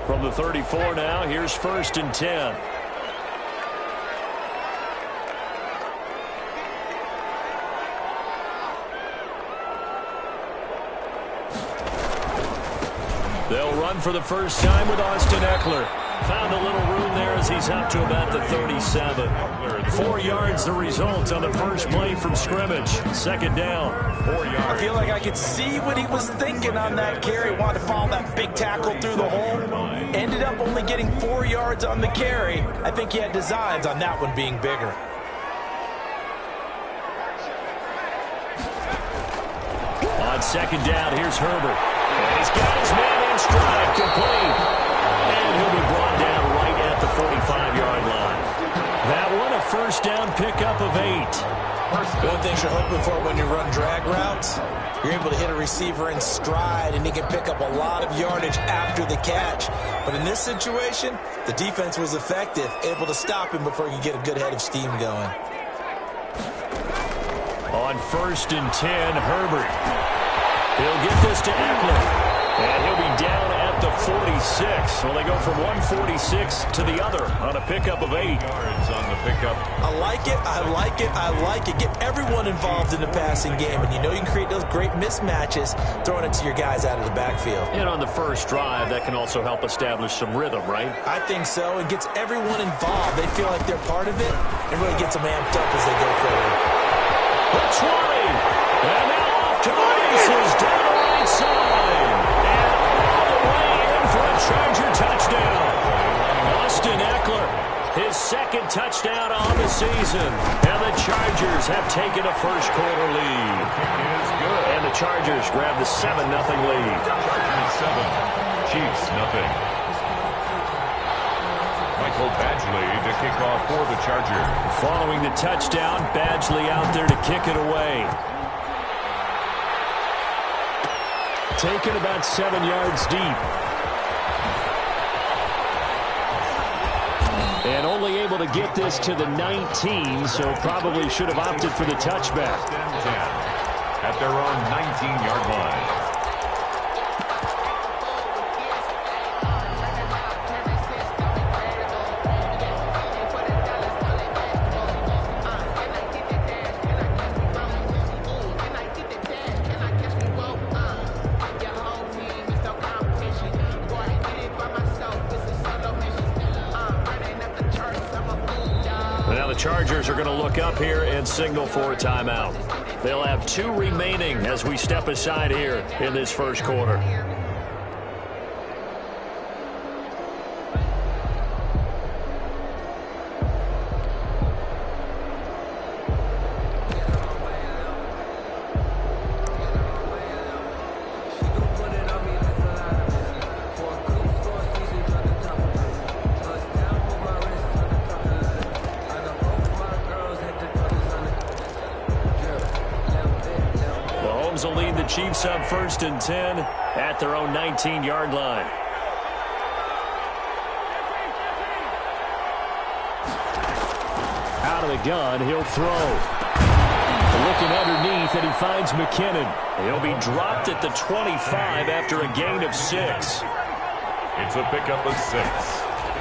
From the 34 now, here's 1st and 10. They'll run for the first time with Austin Eckler. Found a little room there as he's up to about the 37. 4 yards the result on the first play from scrimmage. 2nd down. 4 yards. I feel like I could see what he was thinking on that carry. Wanted to follow that big tackle through the hole. Ended up only getting 4 yards on the carry. I think he had designs on that one being bigger. On 2nd down, here's Herbert. And he's got his man in stride, complete. And he'll be brought down right at the 45-yard line. That one, a first down pickup of 8. One thing you're hoping for when you run drag routes, you're able to hit a receiver in stride, and he can pick up a lot of yardage after the catch. But in this situation, the defense was effective, able to stop him before he could get a good head of steam going. On 1st and 10, Herbert. He'll get this to Eckler. And he'll be down at the 46. Well, they go from 146 to the other on a pickup of 8. Yards on the pickup. I like it, I like it, I like it. Get everyone involved in the passing game, and you know you can create those great mismatches throwing it to your guys out of the backfield. And on the first drive, that can also help establish some rhythm, right? I think so. It gets everyone involved. They feel like they're part of it. It really gets them amped up as they go forward. The 20. And now off to the races down the right side. And all the way in for a Charger touchdown. Austin Eckler, his 2nd touchdown on the season. And the Chargers have taken a first-quarter lead. And the Chargers grab the 7-0 lead. Chargers 7, Chiefs nothing. Michael Badgley to kick off for the Chargers. Following the touchdown, Badgley out there to kick it away. Taken about 7 yards deep. And only able to get this to the 19, so probably should have opted for the touchback. At their own 19-yard line. Chargers are going to look up here and signal for a timeout. They'll have 2 remaining as we step aside here in this first quarter. Will lead the Chiefs up 1st and 10 at their own 19-yard line. Out of the gun, he'll throw. Looking underneath, and he finds McKinnon. He'll be dropped at the 25 after a gain of 6. It's a pickup of 6.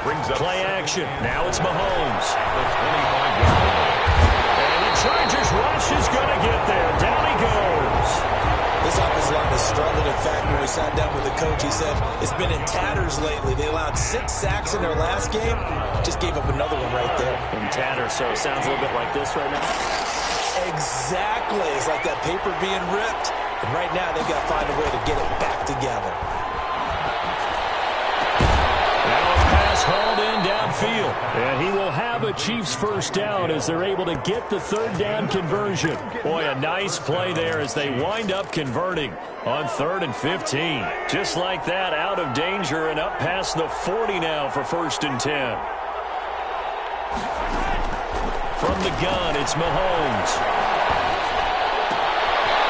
Brings up play action. Now it's Mahomes. The 25-yard line. And the Chargers rush is going to get there. Down he goes. This offensive line has struggled. In fact, when we sat down with the coach, he said it's been in tatters lately. They allowed 6 sacks in their last game. Just gave up another one right there. In tatters, so it sounds a little bit like this right now. Exactly. It's like that paper being ripped. And right now, they've got to find a way to get it back together. Hauled in downfield. And he will have a Chiefs first down as they're able to get the 3rd down conversion. Boy, a nice play there as they wind up converting on 3rd and 15. Just like that, out of danger and up past the 40 now for 1st and 10. From the gun, it's Mahomes.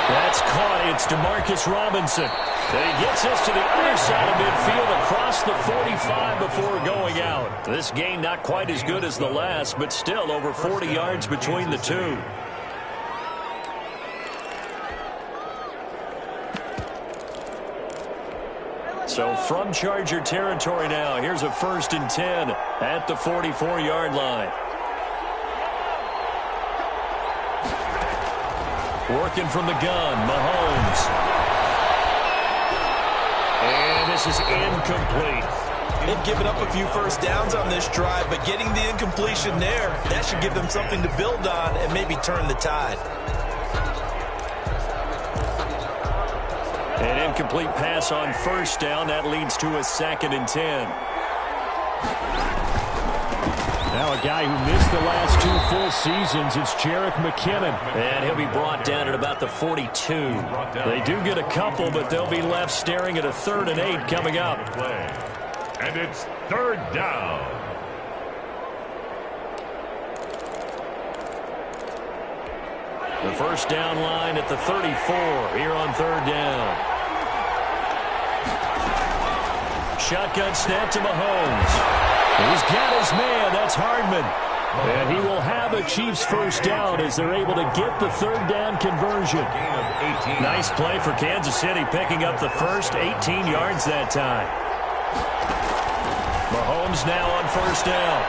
That's caught. It's Demarcus Robinson. And he gets us to the other side of midfield across the 45 before going out. This game not quite as good as the last, but still over 40 yards between the two. So from Charger territory now, here's a 1st and 10 at the 44-yard line. Working from the gun, Mahomes. And this is incomplete. They've given up a few first downs on this drive, but getting the incompletion there, that should give them something to build on and maybe turn the tide. An incomplete pass on 1st down. That leads to a 2nd and 10. Now a guy who missed the last 2 full seasons, it's Jerick McKinnon. And he'll be brought down at about the 42. They do get a couple, but they'll be left staring at a 3rd and 8 coming up. And it's 3rd down. The 1st down line at the 34 here on 3rd down. Shotgun snap to Mahomes. He's got his man. That's Hardman. And he will have a Chiefs 1st down as they're able to get the 3rd down conversion. Nice play for Kansas City, picking up the 1st, 18 yards that time. Mahomes now on 1st down.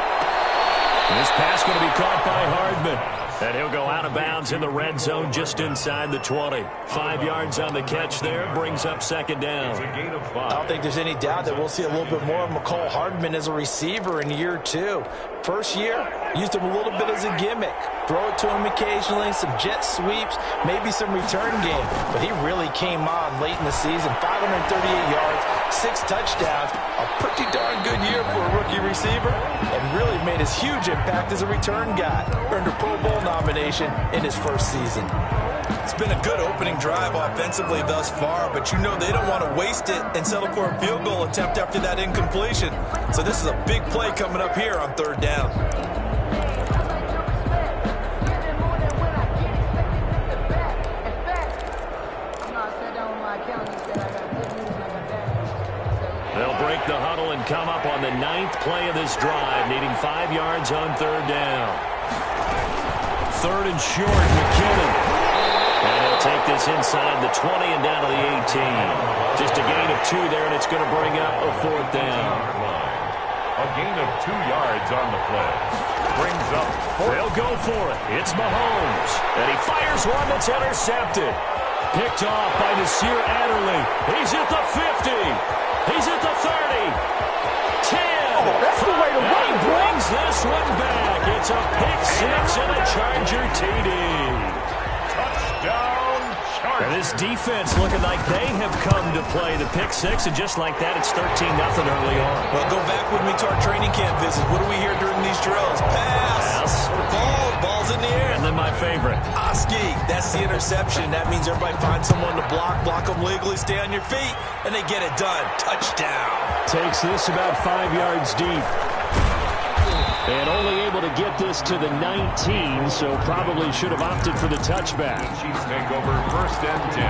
This pass going to be caught by Hardman. And he'll go out of bounds in the red zone just inside the 20. 5 yards on the catch there, brings up 2nd down. I don't think there's any doubt that we'll see a little bit more of McCall Hardman as a receiver in year 2. First year, used him a little bit as a gimmick. Throw it to him occasionally, some jet sweeps, maybe some return game. But he really came on late in the season. 538 yards, 6 touchdowns. A pretty darn good year for a rookie receiver. And really made his huge impact as a return guy. Earned a Pro Bowl nomination in his first season. It's been a good opening drive offensively thus far, but you know they don't want to waste it and settle for a field goal attempt after that incompletion. So this is a big play coming up here on 3rd down. They'll break the huddle and come up on the 9th play of this drive, needing 5 yards on 3rd down. 3rd and short, McKinnon. And he'll take this inside the 20 and down to the 18. Just a gain of 2 there, and it's going to bring up a 4th down. A gain of 2 yards on the play. Brings up 4th. They'll go for it. It's Mahomes. And he fires one that's intercepted. Picked off by Nasir Adderley. He's at the 50. He's at the 30. 10. That's the way to run. He brings this one back. It's a pick 6 and a Charger TD. Touchdown, Chargers. And this defense looking like they have come to play the pick 6, and just like that, it's 13-0 early on. Well, go back with me to our training camp visit. What do we hear during these drills? Pass. Ball's in the air. And then my favorite. Oski, that's the interception. That means everybody finds someone to block them legally, stay on your feet, and they get it done. Touchdown. Takes this about 5 yards deep. And only able to get this to the 19, so probably should have opted for the touchback. The Chiefs take over 1st and 10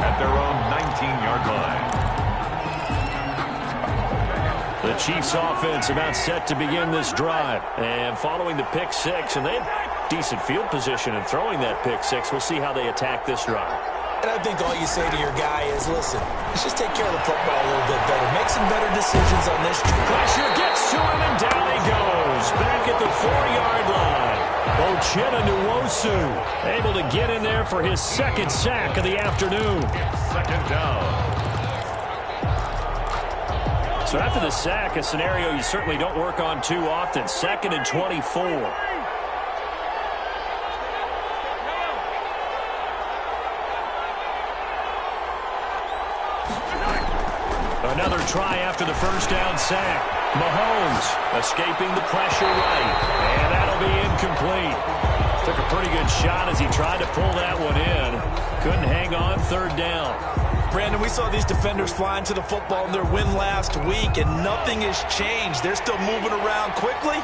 at their own 19-yard line. The Chiefs offense about set to begin this drive. And following the pick 6, and they have decent field position in throwing that pick 6. We'll see how they attack this drive. And I think all you say to your guy is, listen, let's just take care of the football a little bit better. Make some better decisions on this. Pressure gets to him, and down he goes. Back at the 4-yard line. Ochena Nwosu able to get in there for his 2nd sack of the afternoon. 2nd down. So after the sack, a scenario you certainly don't work on too often. 2nd and 24. Another try after the 1st down sack. Mahomes escaping the pressure right. And that'll be incomplete. Took a pretty good shot as he tried to pull that one in. Couldn't hang on 3rd down. Brandon, we saw these defenders flying to the football in their win last week, and nothing has changed. They're still moving around quickly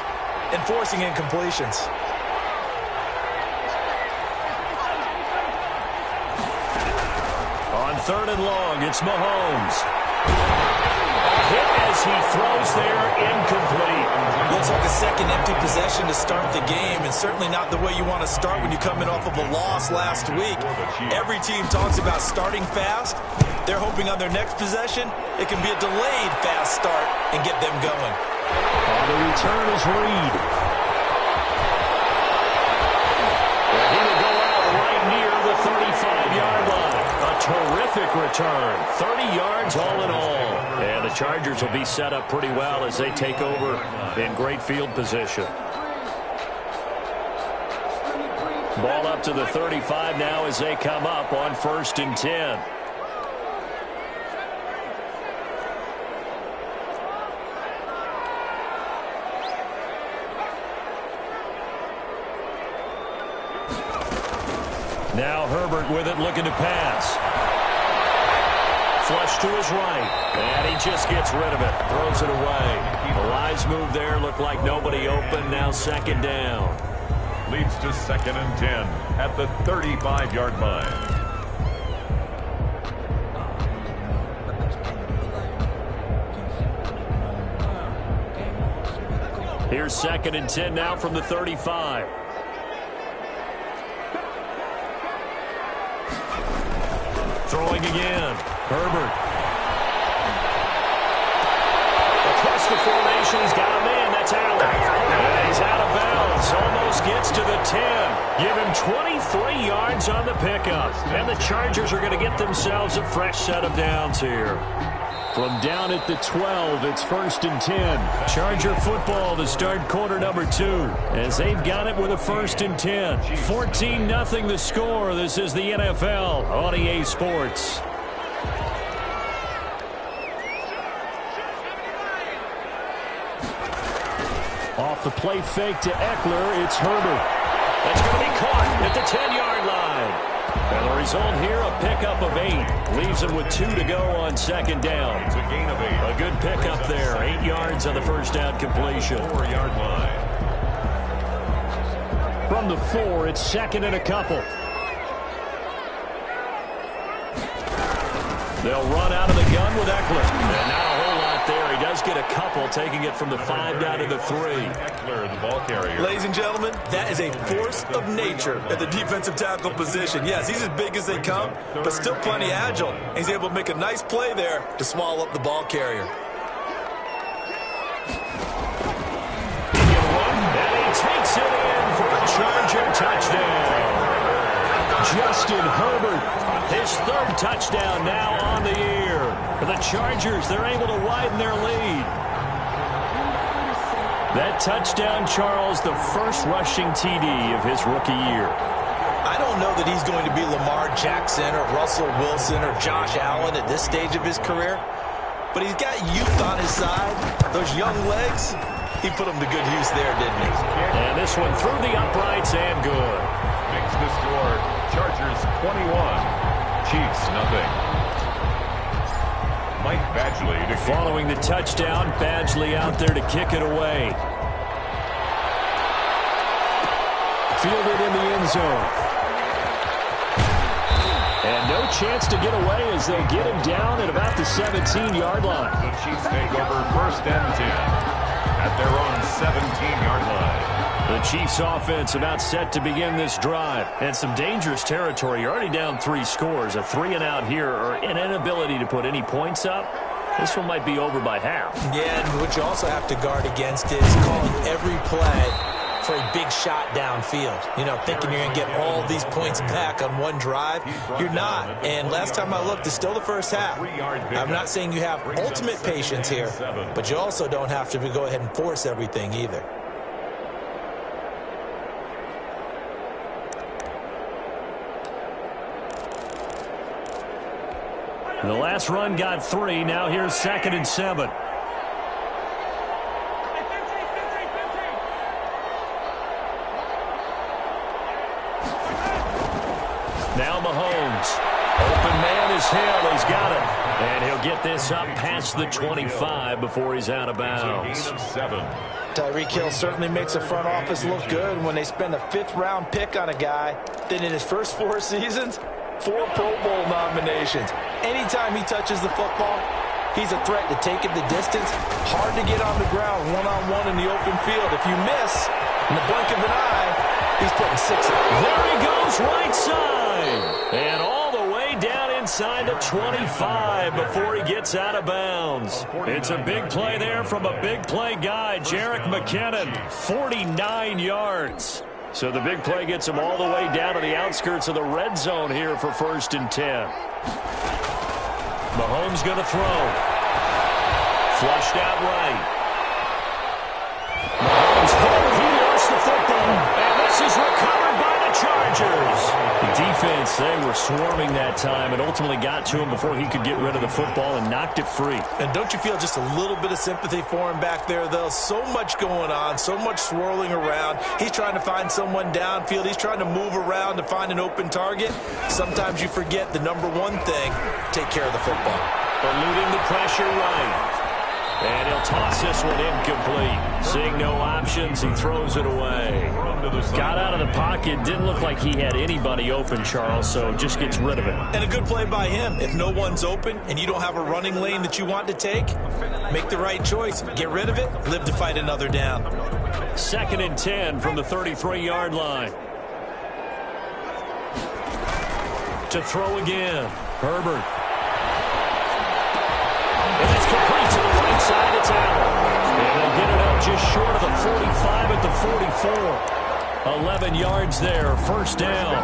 and forcing incompletions. On 3rd and long, it's Mahomes. Hit as he throws there, incomplete. Looks like a second empty possession to start the game, and certainly not the way you want to start when you're coming off of a loss last week. Every team talks about starting fast. They're hoping on their next possession, it can be a delayed fast start and get them going. On the return is Reed. And he will go out right near the 35-yard line. A terrific return. 30 yards all in all. And the Chargers will be set up pretty well as they take over in great field position. Ball up to the 35 now as they come up on 1st and 10. Now Herbert with it, looking to pass. Flush to his right, and he just gets rid of it, throws it away. A wise move there, looked like nobody open, now 2nd down. Leads to 2nd and 10 at the 35-yard line. Here's 2nd and 10 now from the 35. Throwing again. Herbert. Across the formation, he's got a man. That's Allen. And he's out of bounds. Almost gets to the 10. Give him 23 yards on the pickup. And the Chargers are going to get themselves a fresh set of downs here. From down at the 12, it's 1st and 10. Charger football to start quarter number 2. As they've got it with a 1st and 10. 14-0 the score. This is the NFL on EA Sports. Off the play fake to Eckler, it's Herbert. That's going to be caught at the 10-yard line. And the result here, a pickup of 8. Leaves him with 2 to go on 2nd down. It's a gain of 8. A good pickup there. 8 yards on the first down completion. 4-yard line. From the 4, it's 2nd and a couple. They'll run out of the gun with Eckler. And not a whole lot there. He does get a couple, taking it from the 5 down to the 3. Eckler, the ball carrier. Ladies and gentlemen, that is a force of nature at the defensive tackle position. Yes, he's as big as they come, but still plenty agile. He's able to make a nice play there to swallow up the ball carrier. He can run, and he takes it in for a Charger touchdown. Justin Herbert, his 3rd touchdown now on the year. For the Chargers, they're able to widen their lead. That touchdown, Charles, the first rushing TD of his rookie year. I don't know that he's going to be Lamar Jackson or Russell Wilson or Josh Allen at this stage of his career, but he's got youth on his side. Those young legs, he put them to good use there, didn't he? And this one through the uprights and good. Makes the score Chargers 21, Chiefs nothing. Mike Badgley to following the touchdown. Badgley out there to kick it away. Fielded in the end zone. And no chance to get away as they'll get him down at about the 17-yard line. The Chiefs take over 1st and 10 at their own 17-yard line. The Chiefs offense about set to begin this drive. And some dangerous territory. You're already down 3 scores. A 3-and-out here or an inability to put any points up. This one might be over by half. Yeah, and what you also have to guard against is calling every play for a big shot downfield. You know, thinking you're going to get all these points back on one drive. You're not. And last time I looked, it's still the first half. I'm not saying you have ultimate patience here, but you also don't have to go ahead and force everything either. The last run got 3. Now here's 2nd and 7. Now Mahomes. Open man is Hill. He's got it. And he'll get this up past the 25 before he's out of bounds. Tyreek Hill certainly makes the front office look good when they spend a 5th-round pick on a guy. Then in his first 4 seasons, 4 Pro Bowl nominations. Anytime he touches the football, he's a threat to take it the distance. Hard to get on the ground one-on-one in the open field. If you miss, in the blink of an eye, he's putting 6 up. There he goes, right side. And all the way down inside the 25 before he gets out of bounds. It's a big play there from a big play guy, Jerick McKinnon, 49 yards. So the big play gets him all the way down to the outskirts of the red zone here for 1st and 10. Mahomes going to throw. Flushed out right. Mahomes hit. He lost the football. And this is recovered by the Chargers. The defense, they were swarming that time and ultimately got to him before he could get rid of the football and knocked it free. And don't you feel just a little bit of sympathy for him back there, though? So much going on, so much swirling around. He's trying to find someone downfield. He's trying to move around to find an open target. Sometimes you forget the number one thing, take care of the football. Eluding the pressure right. And he'll toss this one incomplete. Seeing no options, he throws it away. Got out of the pocket. Didn't look like he had anybody open, Charles, so just gets rid of it. And a good play by him. If no one's open and you don't have a running lane that you want to take, make the right choice. Get rid of it. Live to fight another down. 2nd and 10 from the 33-yard line. To throw again. Herbert. And it's complete to the right side. It's Allen. And they'll get it up just short of the 45 at the 44. 11 yards there. 1st down.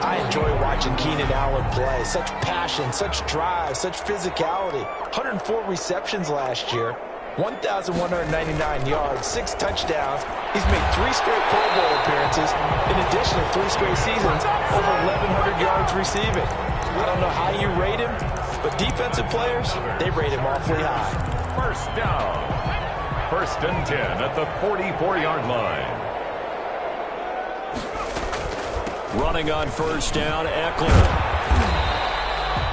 I enjoy watching Keenan Allen play. Such passion, such drive, such physicality. 104 receptions last year. 1,199 yards, 6 touchdowns. He's made 3 straight Pro Bowl appearances, in addition to 3 straight seasons, over 1,100 yards receiving. I don't know how you rate him, but defensive players, they rate him awfully high. 1st down. 1st and 10 at the 44-yard line. Running on 1st down, Eckler.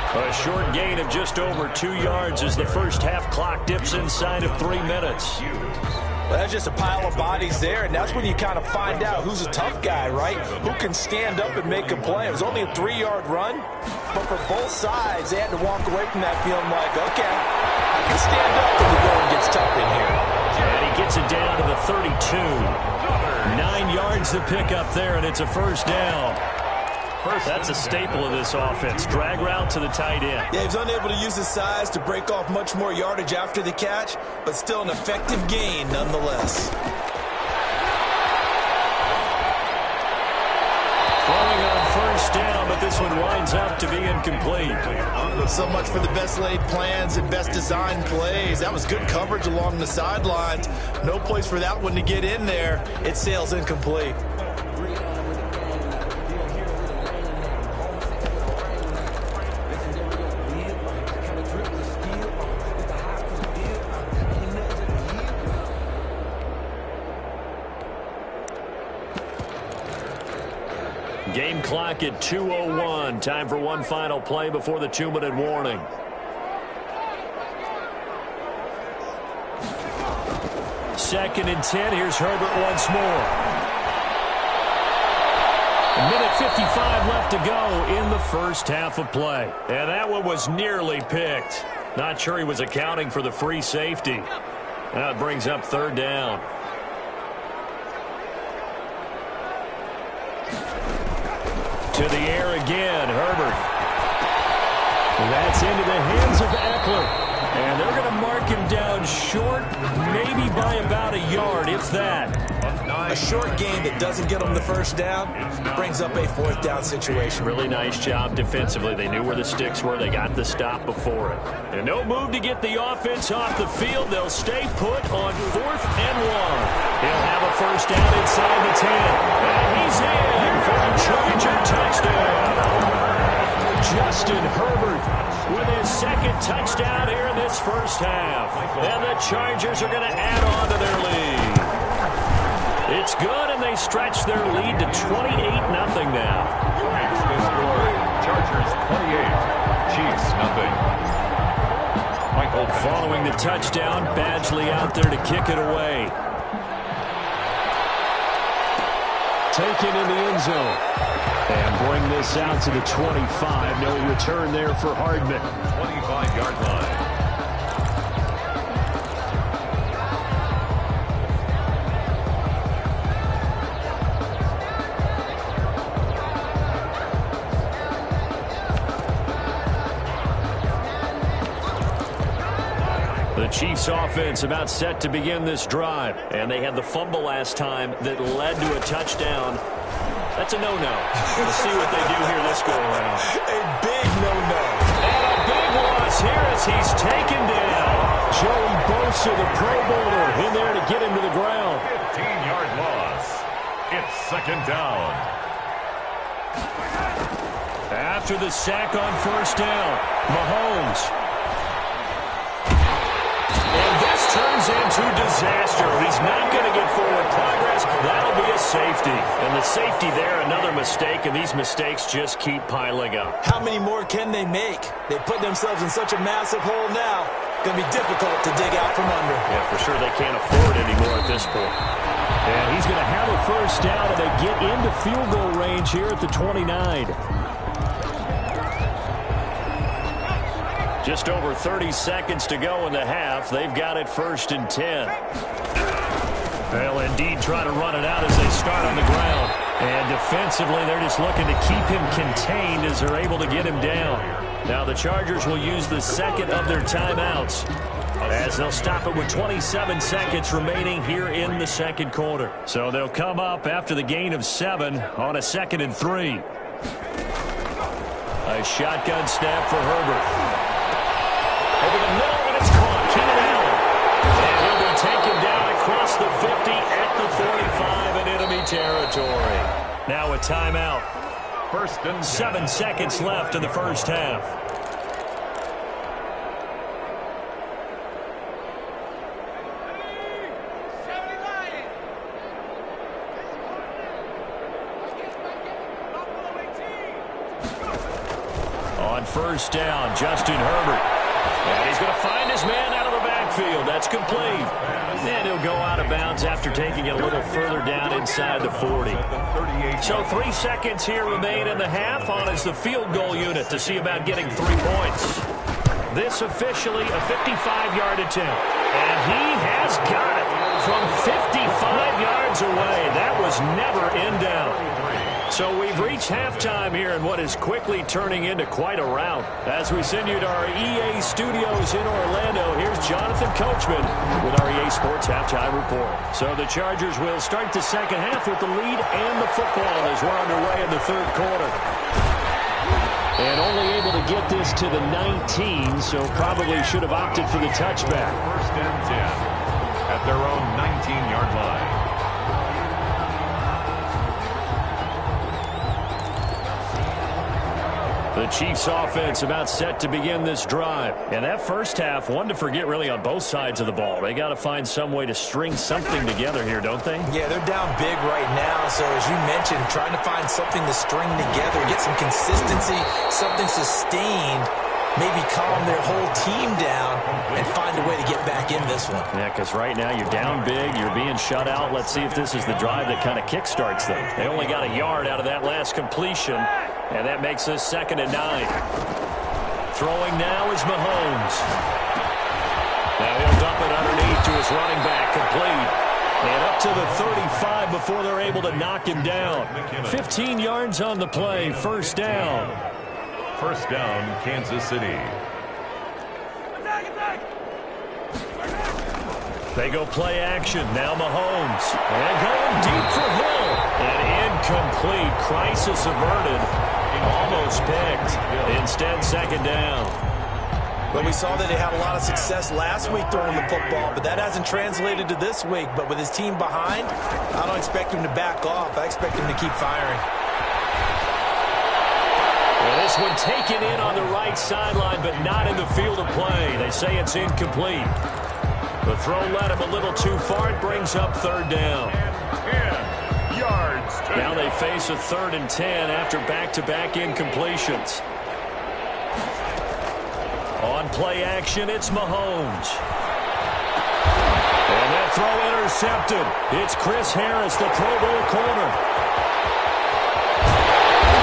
A short gain of just over 2 yards as the first half clock dips inside of 3 minutes. Well, that's just a pile of bodies there, and that's when you kind of find out who's a tough guy, right? Who can stand up and make a play. It was only a 3-yard run, but for both sides, they had to walk away from that feeling like, okay, I can stand up when the going gets tough in here. And he gets it down to the 32. 9 yards to pick up there, and it's a 1st down. That's a staple of this offense. Drag route to the tight end. Yeah, he was unable to use his size to break off much more yardage after the catch, but still an effective gain nonetheless. Throwing on 1st down, but this one winds up to be incomplete. So much for the best laid plans and best designed plays. That was good coverage along the sidelines. No place for that one to get in there. It sails incomplete. Game clock at 2:01. Time for one final play before the 2-minute warning. Second and 10. Here's Herbert once more. A minute 55 left to go in the first half of play. And that one was nearly picked. Not sure he was accounting for the free safety. That brings up 3rd down. To the air again, Herbert. That's into the hands of Eckler. And they're going to mark him down short, maybe by about a yard, if that. A short gain that doesn't get them the 1st down brings up a 4th down situation. Really nice job defensively. They knew where the sticks were. They got the stop before it. And no move to get the offense off the field. They'll stay put on 4th and 1. He'll have a 1st down inside the 10. And he's in for a Charger touchdown. Justin Herbert with his 2nd touchdown here in this first half. And the Chargers are going to add on to their lead. It's good, and they stretch their lead to 28-0 now. The score, Chargers 28, Chiefs nothing. Michael Following the touchdown, Badgley out there to kick it away. Taken in the end zone. And bring this out to the 25. No return there for Hardman. 25-yard line. The Chiefs offense about set to begin this drive. And they had the fumble last time that led to a touchdown. That's a no-no. We'll see what they do here this go-around. A big no-no. And a big loss here as he's taken down. Joey Bosa, the Pro Bowler, in there to get him to the ground. 15-yard loss. It's second down. After the sack on first down, Mahomes. And this turns into disaster. He's not going to get forward progress. That'll be a safety. And the safety there, another mistake, and these mistakes just keep piling up. How many more can they make? They put themselves in such a massive hole now. Going to be difficult to dig out from under. Yeah, for sure they can't afford it anymore at this point. And he's going to have a first down, and they get into field goal range here at the 29. Just over 30 seconds to go in the half. They've got it 1st and 10. They'll indeed try to run it out as they start on the ground. And defensively, they're just looking to keep him contained as they're able to get him down. Now the Chargers will use the second of their timeouts as they'll stop it with 27 seconds remaining here in the second quarter. So they'll come up after the gain of 7 on a 2nd and 3. A shotgun snap for Herbert. Over the middle, and it's caught. Keenan Allen. And he'll be taken down across the 50 at the 45 in enemy territory. Now a timeout. 1st and 10. 7 seconds left in the first half. On first down, Justin Herbert. And he's going to find his man out of the backfield. That's complete. And he'll go out of bounds after taking it a little further down inside the 40. So 3 seconds here remain in the half on as the field goal unit to see about getting 3 points. This officially a 55-yard attempt. And he has got it from 55 yards away. That was never in doubt. So we've reached halftime here in what is quickly turning into quite a rout. As we send you to our EA studios in Orlando, here's Jonathan Coachman with our EA Sports Halftime Report. So the Chargers will start the second half with the lead and the football as we're underway in the third quarter. And only able to get this to the 19, so probably should have opted for the touchback. 1st and 10 at their own 19-yard line. The Chiefs offense about set to begin this drive. And that first half, one to forget really on both sides of the ball. They got to find some way to string something together here, don't they? Yeah, they're down big right now. So as you mentioned, trying to find something to string together, get some consistency, something sustained, maybe calm their whole team down and find a way to get back in this one. Yeah, because right now you're down big, you're being shut out. Let's see if this is the drive that kind of kickstarts them. They only got a yard out of that last completion, and that makes this 2nd and 9. Throwing now is Mahomes. Now he'll dump it underneath to his running back, complete. And up to the 35 before they're able to knock him down. 15 yards on the play, 1st down. 1st down, Kansas City. They go play action. Now Mahomes. And going deep for Hill. And incomplete. Crisis averted. Almost picked. Instead, 2nd down. But we saw that they had a lot of success last week throwing the football, but that hasn't translated to this week. But with his team behind, I don't expect him to back off. I expect him to keep firing. Well, this one taken in on the right sideline, but not in the field of play. They say it's incomplete. The throw led him a little too far. It brings up 3rd down. 10 yards. Now they face a 3rd and 10 after back-to-back incompletions. On play action, it's Mahomes. And that throw intercepted. It's Chris Harris, the Pro Bowl corner.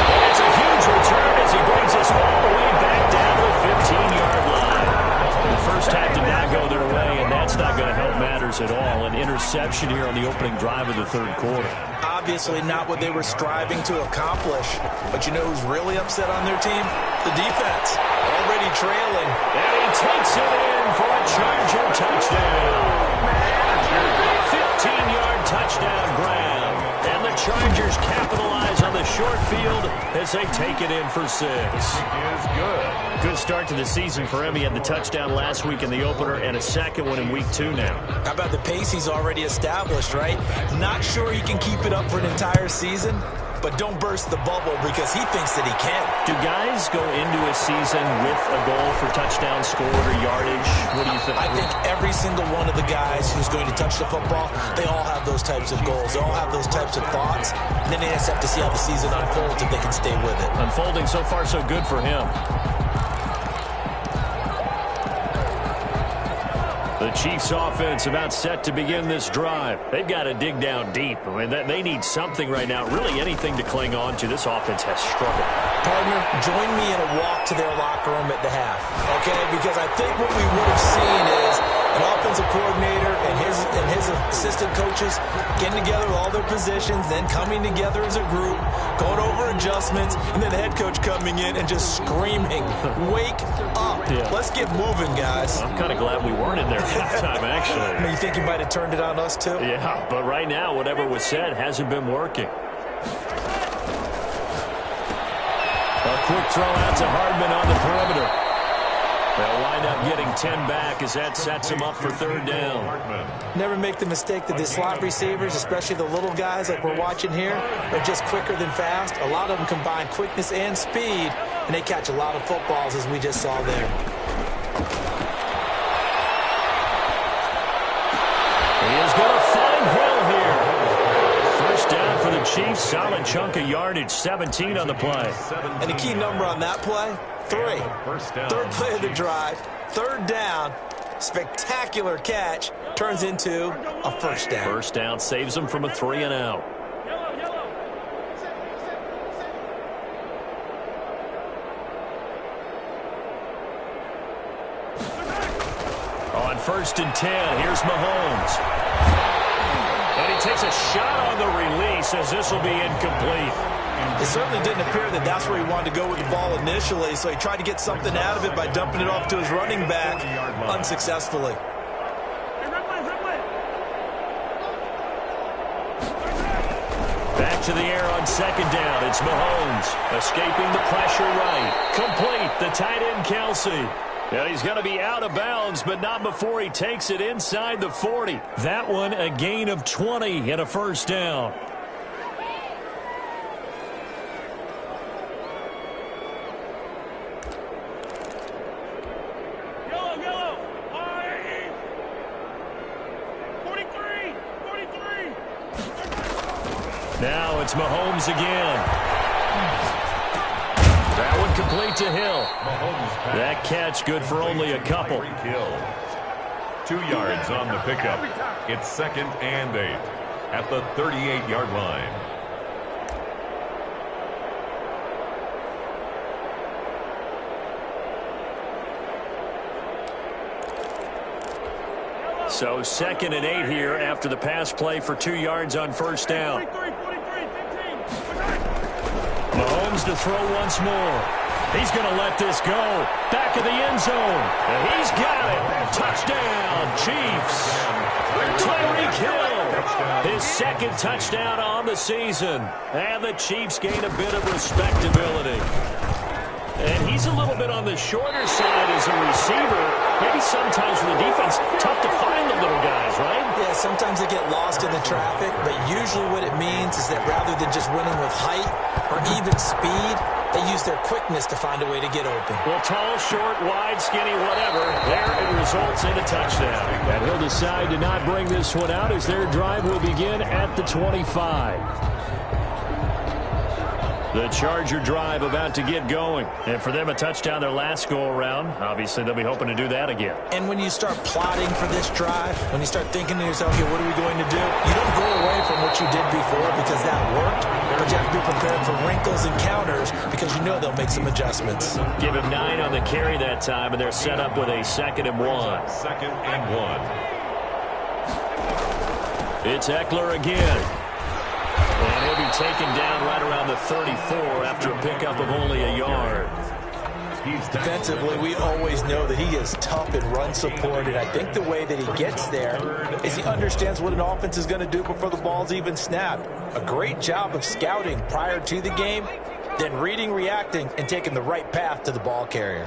And it's a huge return as he brings us all the way back down to the 15-yard line. The first half did not go their way, and that's not going to help matters at all. An interception here on the opening drive of the third quarter. Obviously not what they were striving to accomplish. But you know who's really upset on their team? the defense already trailing. And he takes it in for a Charger touchdown. 15-yard touchdown grab. And the Chargers capitalize on the short field as they take it in for 6. Is good. Good start to the season for him. He had the touchdown last week in the opener and a second one in week 2 now. How about the pace he's already established, right? Not sure he can keep it up for an entire season, but don't burst the bubble because he thinks that he can. Do guys go into a season with a goal for touchdown scored or yardage? What do you think? I think every single one of the guys who's going to touch the football, they all have those types of goals. They all have those types of thoughts. And then they just have to see how the season unfolds if they can stay with it. Unfolding so far so good for him. The Chiefs offense about set to begin this drive. They've got to dig down deep. I mean, they need something right now, really anything to cling on to. This offense has struggled. Partner, join me in a walk to their locker room at the half, okay? Because I think what we would have seen is an offensive coordinator and his assistant coaches getting together all their positions, then coming together as a group, going over adjustments, and then the head coach coming in and just screaming, "Wake up. Yeah. Let's get moving, guys." I'm kind of glad we weren't in there at halftime, actually. You think you might have turned it on us, too? Yeah, but right now, whatever was said hasn't been working. A quick throw out to Hardman on the perimeter. They'll wind up getting 10 back as that sets him up for 3rd down. Never make the mistake that the slot receivers, especially the little guys like we're watching here, are just quicker than fast. A lot of them combine quickness and speed, and they catch a lot of footballs, as we just saw there. He is going to find Hill here. First down for the Chiefs. Solid chunk of yardage, 17 on the play. And the key number on that play, 3. Third play of the drive, 3rd down, spectacular catch, turns into a first down. First down saves them from a 3 and out. On 1st and 10, here's Mahomes. And he takes a shot on the release as this will be incomplete. It certainly didn't appear that that's where he wanted to go with the ball initially, so he tried to get something out of it by dumping it off to his running back unsuccessfully. Back to the air on 2nd down. It's Mahomes escaping the pressure right. Complete, the tight end Kelsey. And he's going to be out of bounds, but not before he takes it inside the 40. That one a gain of 20 and a first down. Yellow. 43. Now it's Mahomes again. That one complete to Hill. That catch good for only a couple. 2 yards on the pickup. It's 2nd and 8 at the 38-yard line. So 2nd and 8 here after the pass play for 2 yards on first down. 43, 15. Mahomes to throw once more. He's going to let this go. Back of the end zone. And he's got it. Touchdown, Chiefs. Tyreek Hill. His 2nd touchdown on the season. And the Chiefs gain a bit of respectability. And he's a little bit on the shorter side as a receiver. Maybe sometimes for the defense, tough to find the little guys, right? Yeah, sometimes they get lost in the traffic, but usually what it means is that rather than just winning with height or even speed, they use their quickness to find a way to get open. Well, tall, short, wide, skinny, whatever, there it results in a touchdown. And he'll decide to not bring this one out as their drive will begin at the 25. The Charger drive about to get going. And for them, a touchdown their last go-around. Obviously, they'll be hoping to do that again. And when you start plotting for this drive, when you start thinking to yourself, okay, what are we going to do? You don't go away from what you did before because that worked, but you have to be prepared for wrinkles and counters because you know they'll make some adjustments. Give him 9 on the carry that time, and they're set up with a 2nd and 1. 2nd and 1. It's Eckler again. And he'll be taken down right around the 34 after a pickup of only a yard. Defensively, we always know that he is tough in run support, and I think the way that he gets there is he understands what an offense is going to do before the ball's even snapped. A great job of scouting prior to the game, then reading, reacting, and taking the right path to the ball carrier.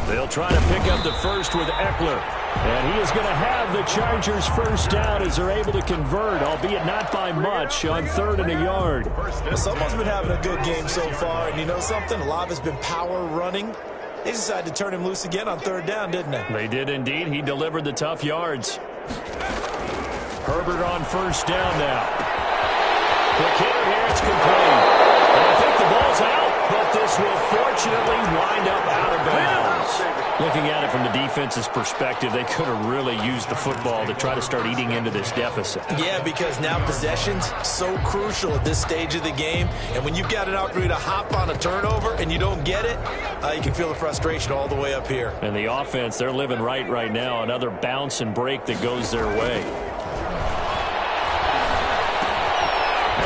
They'll try to pick up the first with Eckler. And he is going to have the Chargers first down as they're able to convert, albeit not by much, on 3rd and a yard. Well, someone's been having a good game so far, and you know something? A lot has been power running. They decided to turn him loose again on 3rd down, didn't they? They did indeed. He delivered the tough yards. Herbert on first down now. Quick hitter here, it's complete. And I think the ball's out, but this will fortunately wind up out of bounds. Looking at it from the defense's perspective, they could have really used the football to try to start eating into this deficit. Yeah, because now possession's so crucial at this stage of the game. And when you've got an opportunity to hop on a turnover and you don't get it, you can feel the frustration all the way up here. And the offense, they're living right now. Another bounce and break that goes their way.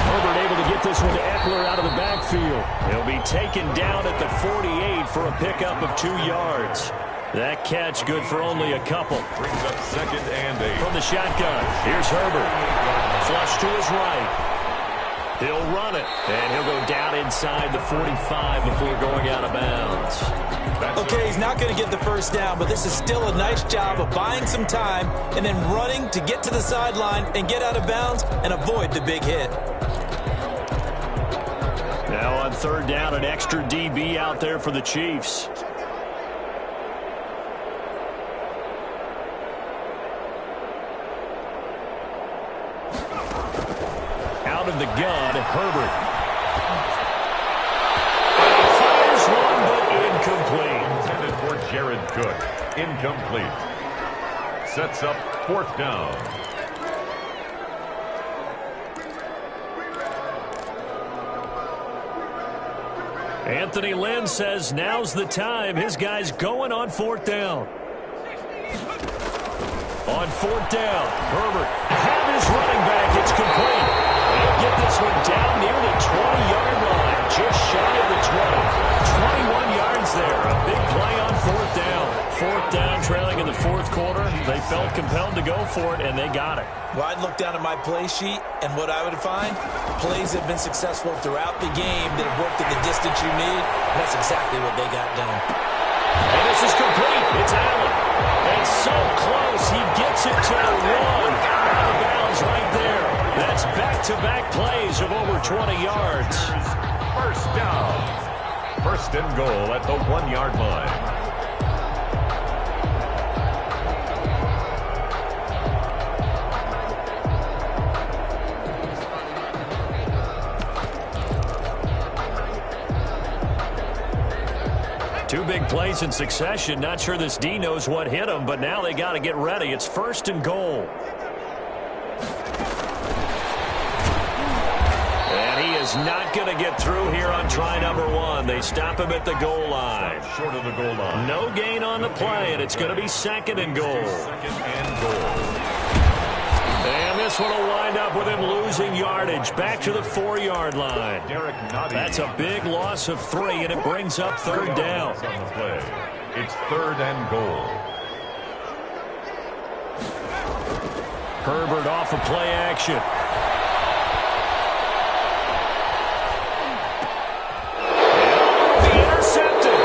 Herbert able to get this one to Eckler out of the backfield. He'll be taken down at the 48 for a pickup of 2 yards. That catch good for only a couple. Brings up 2nd and 8. From the shotgun, here's Herbert. Flush to his right. He'll run it, and he'll go down inside the 45 before going out of bounds. Okay, he's not going to get the first down, but this is still a nice job of buying some time and then running to get to the sideline and get out of bounds and avoid the big hit. Now on 3rd down, an extra DB out there for the Chiefs. Out of the gun, Herbert. Fires one, but incomplete. Intended for Jared Cook. Incomplete. Sets up 4th down. Anthony Lynn says now's the time. His guy's going on 4th down. On 4th down, Herbert had his running back. It's complete. He'll get this one down near the 20-yard line, just shy of the 20. 21 yards there. A big play on 4th down. 4th down, trailing in the 4th quarter. They felt compelled to go for it, and they got it. Well, I'd look down at my play sheet, and what I would find, plays have been successful throughout the game that have worked at the distance you need, and that's exactly what they got done. And this is complete. It's Allen. And so close, he gets it to the 1. Out of bounds right there. That's back-to-back plays of over 20 yards. First down. 1st and goal at the 1-yard line. Two big plays in succession. Not sure this D knows what hit him, but now they got to get ready. It's 1st and goal. And he is not going to get through here on try number 1. They stop him at the goal line. Short of the goal line. No gain on the play, and it's going to be 2nd and goal. 2nd and goal. And this one will wind up with him losing yardage. Back to the 4-yard line. That's a big loss of 3, and it brings up 3rd down. On the play. It's 3rd and goal. Herbert off of play action. Intercepted.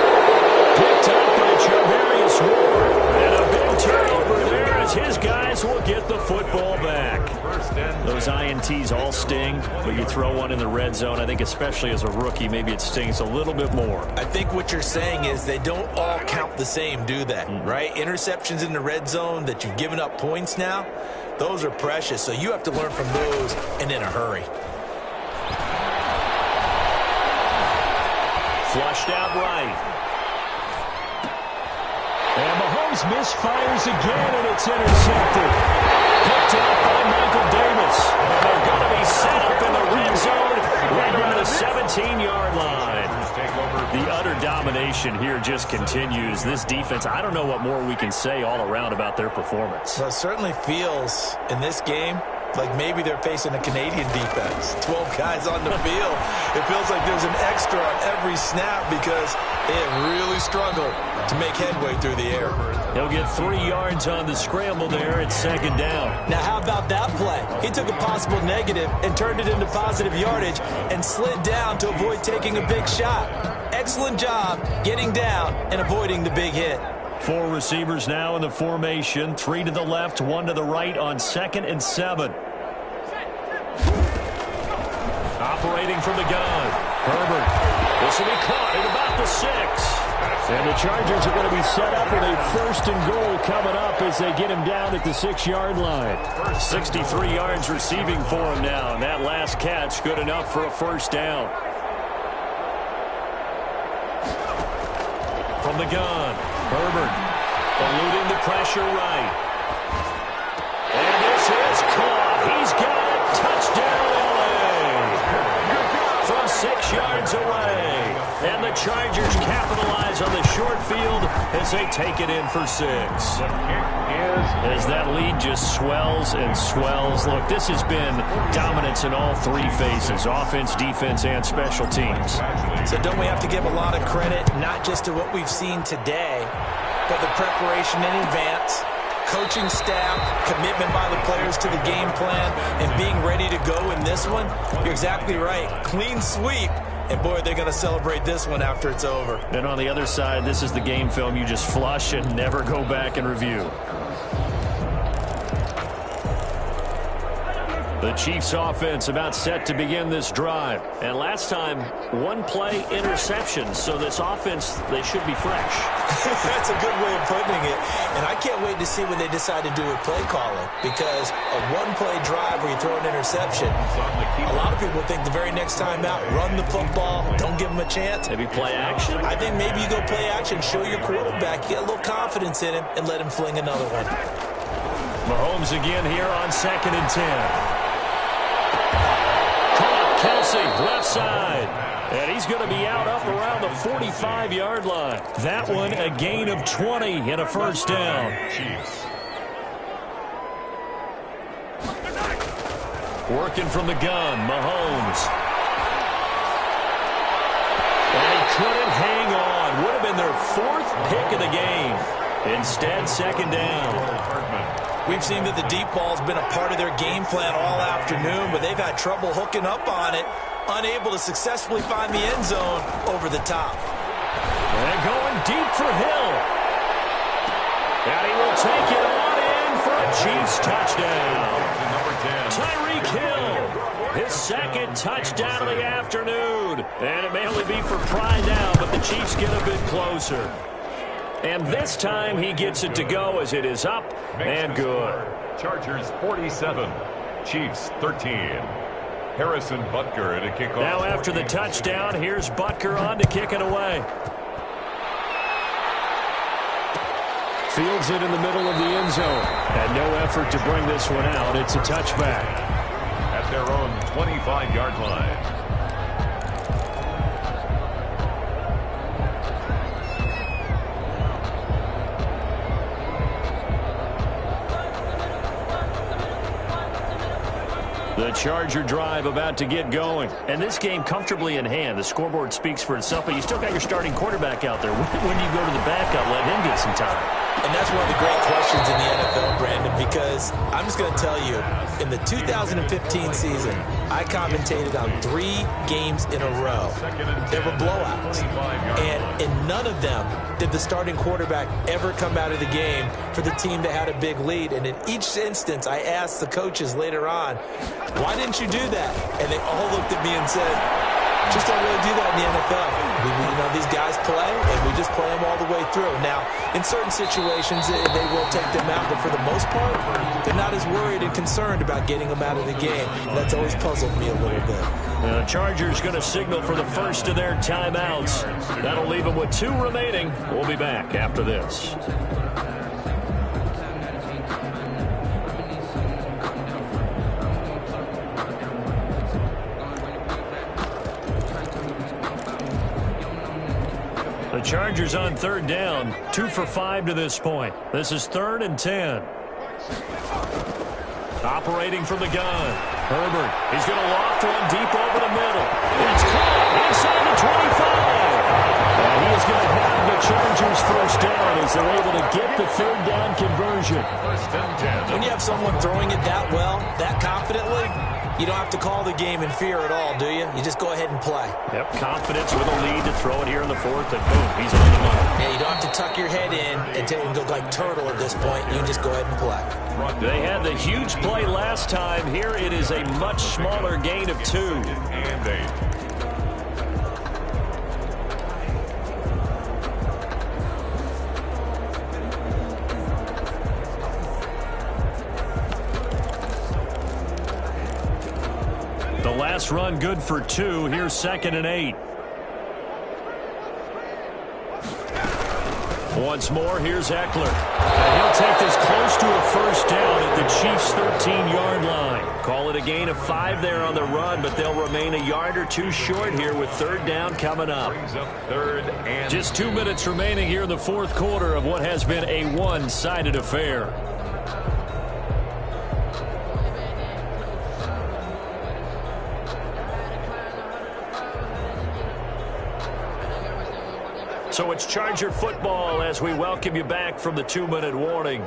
Picked up by Charvarius Ward. And a big turnover there as his guys will get the football back. Those INTs all sting, but you throw one in the red zone, I think especially as a rookie, maybe it stings a little bit more. I think what you're saying is they don't all count the same, do they? Right? Interceptions in the red zone that you've given up points now, those are precious, so you have to learn from those and in a hurry. Flushed out right. And Mahomes misfires again, and it's intercepted. Picked up by Michael Davis. And they're going to be set up in the red zone right around the 17-yard line. The utter domination here just continues. This defense, I don't know what more we can say all around about their performance. Well, it certainly feels in this game like maybe they're facing a Canadian defense. 12 guys on the field. It feels like there's an extra on every snap because they have really struggled to make headway through the air. He'll get 3 yards on the scramble there at second down. Now, how about that play? He took a possible negative and turned it into positive yardage and slid down to avoid taking a big shot. Excellent job getting down and avoiding the big hit. 4 receivers now in the formation. 3 to the left, 1 to the right on 2nd and 7. Operating from the gun. Herbert. This will be caught at about the 6. And the Chargers are going to be set up with a 1st and goal coming up as they get him down at the 6-yard line. 63 yards receiving for him now. And that last catch good enough for a 1st down. From the gun. Herbert eluding the pressure right. And this is caught. He's got it. Touchdown, LA. From 6 yards away. And the Chargers capitalize on the short field as they take it in for 6. As that lead just swells and swells. Look, this has been dominance in all 3 phases. Offense, defense, and special teams. So don't we have to give a lot of credit, not just to what we've seen today, but the preparation in advance, coaching staff, commitment by the players to the game plan, and being ready to go in this one? You're exactly right. Clean sweep. And, boy, they're going to celebrate this one after it's over. And on the other side, this is the game film you just flush and never go back and review. The Chiefs offense about set to begin this drive. And last time, 1-play interception. So this offense, they should be fresh. That's a good way of putting it. And I can't wait to see what they decide to do with play calling. Because a 1-play drive where you throw an interception, a lot of people think the very next time out, run the football, don't give them a chance. Maybe play action? I think maybe you go play action, show your quarterback, get a little confidence in him, and let him fling another one. Mahomes again here on 2nd and 10. Kelsey, left side. And he's going to be out up around the 45-yard line. That one a gain of 20 and a 1st down. Chiefs. Working from the gun, Mahomes. And he couldn't hang on. Would have been their 4th pick of the game. Instead, 2nd down. We've seen that the deep ball's been a part of their game plan all afternoon, but they've had trouble hooking up on it, unable to successfully find the end zone over the top. And going deep for Hill. And he will take it on in for a Chiefs touchdown. Tyreek Hill, his 2nd touchdown of the afternoon. And it may only be for pride now, but the Chiefs get a bit closer. And this time he gets it to go as it is up and good. Chargers 47, Chiefs 13. Harrison Butker to kick off. Now after the touchdown, here's Butker on to kick it away. Fields it in the middle of the end zone. And no effort to bring this one out. It's a touchback. At their own 25-yard line. The Charger drive about to get going. And this game comfortably in hand. The scoreboard speaks for itself, but you still got your starting quarterback out there. When do you go to the backup, let him get some time? And that's one of the great questions in the NFL, Brandon, because I'm just going to tell you, in the 2015 season, I commentated on 3 games in a row. There were blowouts. And in none of them did the starting quarterback ever come out of the game for the team that had a big lead. And in each instance, I asked the coaches later on, why didn't you do that? And they all looked at me and said, just don't really do that in the NFL. These guys play, and we just play them all the way through. Now, in certain situations, they will take them out, but for the most part, they're not as worried and concerned about getting them out of the game. And that's always puzzled me a little bit. The Chargers going to signal for the first of their timeouts. That'll leave them with 2 remaining. We'll be back after this. The Chargers on 3rd down, 2 for 5 to this point. This is 3rd and 10. Operating from the gun. Herbert, he's going to loft one deep over the middle. It's caught inside the 25. And he is going to have the Chargers first down as they're able to get the third down conversion. First and 10. When you have someone throwing it that well, that confidently, you don't have to call the game in fear at all, do you? You just go ahead and play. Yep, confidence with a lead to throw it here in the fourth, and boom, he's on the mark. Yeah, you don't have to tuck your head in and go like turtle at this point. You can just go ahead and play. They had the huge play last time. Here it is a much smaller gain of 2. And 8. The last run good for 2. Here's 2nd and 8. Once more, here's Eckler. And he'll take this close to a first down at the Chiefs' 13-yard line. Call it a gain of 5 there on the run, but they'll remain a yard or 2 short here with third down coming up. Brings up 3rd and Just 2 minutes remaining here in the fourth quarter of what has been a one-sided affair. So it's Charger football as we welcome you back from the 2-minute warning.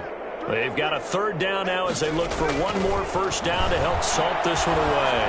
They've got a third down now as they look for one more first down to help salt this one away.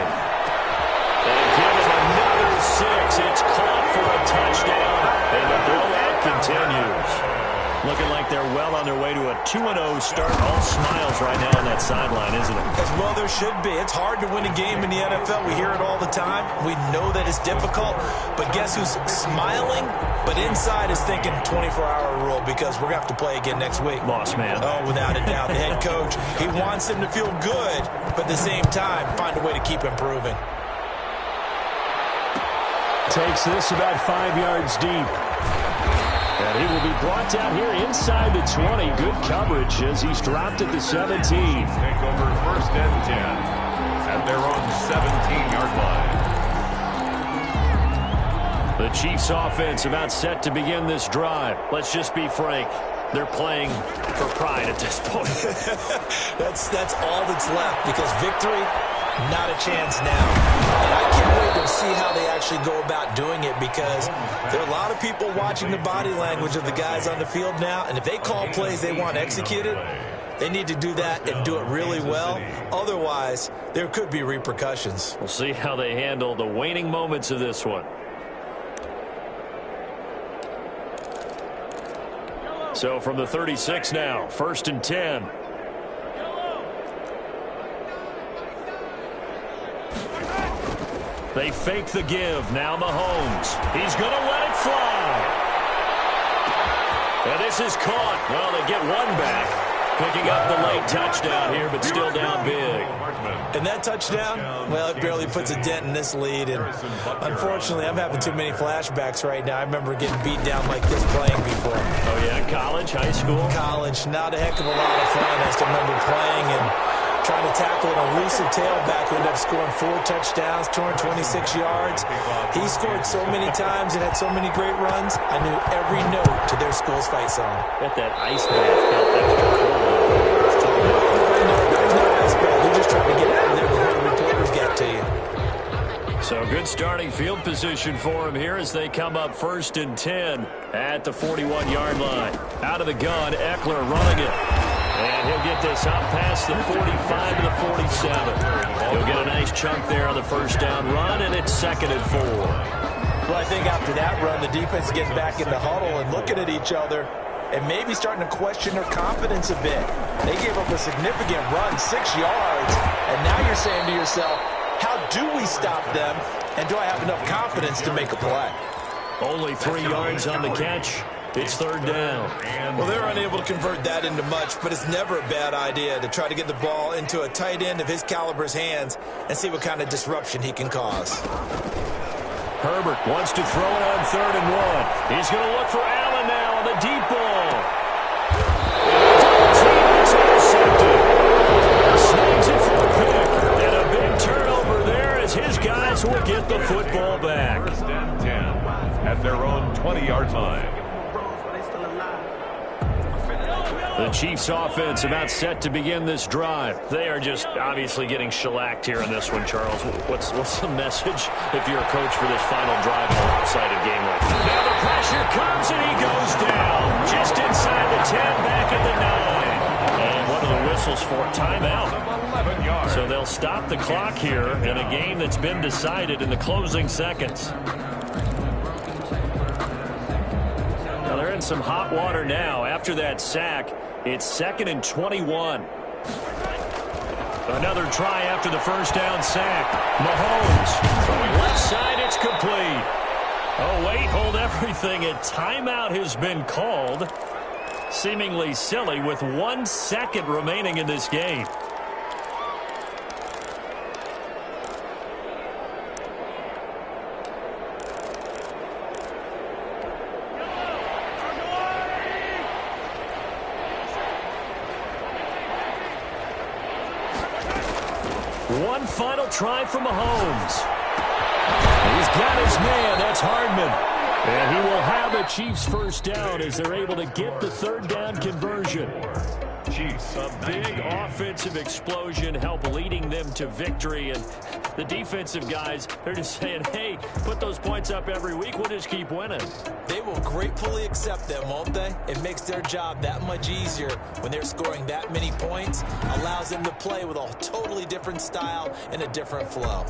And give him another 6. It's caught for a touchdown, and the blowout continues. Looking like they're well on their way to a 2-0 start. All smiles right now on that sideline, isn't it? As well there should be. It's hard to win a game in the NFL. We hear it all the time. We know that it's difficult. But guess who's smiling? But inside is thinking 24-hour rule because we're going to have to play again next week. Boss man. Oh, without a doubt. The head coach, he wants them to feel good, but at the same time, find a way to keep improving. Takes this about 5 yards deep. And he will be brought down here inside the 20. Good coverage as he's dropped at the 17. take over 1st and 10 at their own 17-yard line. The Chiefs offense about set to begin this drive. Let's just be frank. They're playing for pride at this point. That's all that's left because victory, not a chance now. And I can't wait to see how they actually go about doing it because there are a lot of people watching the body language of the guys on the field now, and if they call plays they want executed, they need to do that and do it really well. Otherwise, there could be repercussions. We'll see how they handle the waning moments of this one. So from the 36 now, 1st and 10. They fake the give. Now Mahomes. He's going to let it fly. And this is caught. Well, they get one back. Picking up the late touchdown here, but still down big. And that touchdown, well, it barely puts a dent in this lead. And unfortunately, I'm having too many flashbacks right now. I remember getting beat down like this playing before. Oh, yeah? College? High school? College. Not a heck of a lot of fun. I still remember playing and trying to tackle an elusive tailback who ended up scoring 4 touchdowns, 226 yards. He scored so many times and had so many great runs, I knew every note to their school's fight song. Bet that ice bath felt extra cold. There's no ice bath. You're just trying to get out of there before the reporters get to you. So good starting field position for him here as they come up 1st and 10 at the 41-yard line. Out of the gun, Eckler running it. And he'll get this up past the 45 to the 47. He'll get a nice chunk there on the first down run, and it's 2nd and 4. Well, I think after that run, the defense is getting back in the huddle and looking at each other and maybe starting to question their confidence a bit. They gave up a significant run, 6 yards, and now you're saying to yourself, how do we stop them, and do I have enough confidence to make a play? Only 3 yards on the catch. It's 3rd down. Well, they're unable to convert that into much, but it's never a bad idea to try to get the ball into a tight end of his caliber's hands and see what kind of disruption he can cause. Herbert wants to throw it on 3rd and 1. He's going to look for Allen now on the deep ball. It's intercepted. Snags it for the pick. And a big turnover there as his guys will get the football back. 1st and 10 at their own 20-yard line. The Chiefs offense about set to begin this drive. They are just obviously getting shellacked here in this one, Charles. What's the message if you're a coach for this final drive in a lopsided game like that? Now the pressure comes and he goes down. Just inside the 10, back at the 9. And what are the whistles for? Timeout. 11 yards. So they'll stop the clock here in a game that's been decided in the closing seconds. Now they're in some hot water now. After that sack, it's 2nd and 21. Another try after the first down sack. Mahomes from the left side, it's complete. Oh, wait, hold everything. A timeout has been called. Seemingly silly with 1 second remaining in this game. One final try from Mahomes. He's got his man. That's Hardman. And he will have a Chiefs first down as they're able to get the 3rd down conversion. Chiefs. A big offensive explosion help leading them to victory. And the defensive guys, they're just saying, hey, put those points up every week. We'll just keep winning. They will gratefully accept them, won't they? It makes their job that much easier when they're scoring that many points. Allows them to play with a totally different style and a different flow.